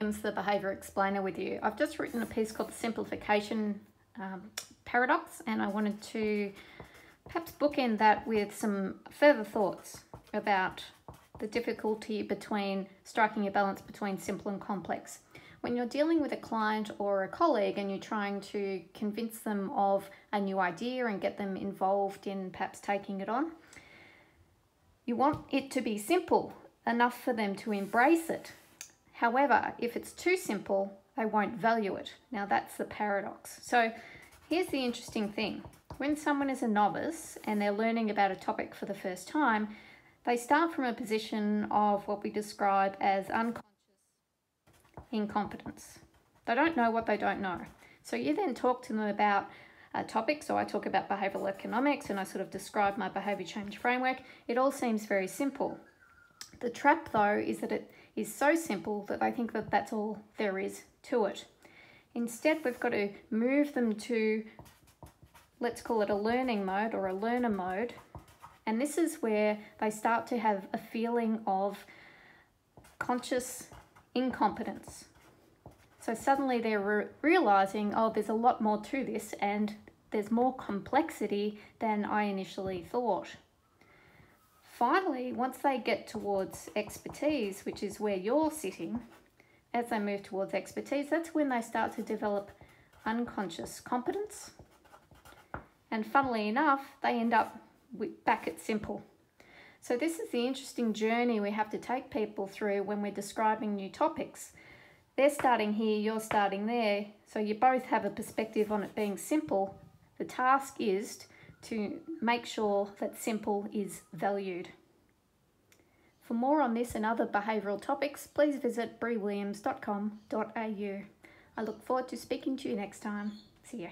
The behaviour explainer with you. I've just written a piece called the simplification paradox, and I wanted to perhaps bookend that with some further thoughts about the difficulty between striking a balance between simple and complex. When you're dealing with a client or a colleague and you're trying to convince them of a new idea and get them involved in perhaps taking it on, you want it to be simple enough for them to embrace it. However, if it's too simple, they won't value it. Now that's the paradox. So here's the interesting thing. When someone is a novice and they're learning about a topic for the first time, they start from a position of what we describe as unconscious incompetence. They don't know what they don't know. So you then talk to them about a topic. So I talk about behavioural economics and I sort of describe my behaviour change framework. It all seems very simple. The trap though is that it is so simple that they think that that's all there is to it. Instead, we've got to move them to, let's call it a learning mode or a learner mode. And this is where they start to have a feeling of conscious incompetence. So suddenly they're realizing, oh, there's a lot more to this and there's more complexity than I initially thought. Finally, once they get towards expertise, which is where you're sitting, as they move towards expertise, that's when they start to develop unconscious competence. And funnily enough, they end up back at simple. So this is the interesting journey we have to take people through when we're describing new topics. They're starting here, you're starting there, so you both have a perspective on it being simple. The task is to make sure that simple is valued. For more on this and other behavioural topics, please visit briewilliams.com.au. I look forward to speaking to you next time. See you.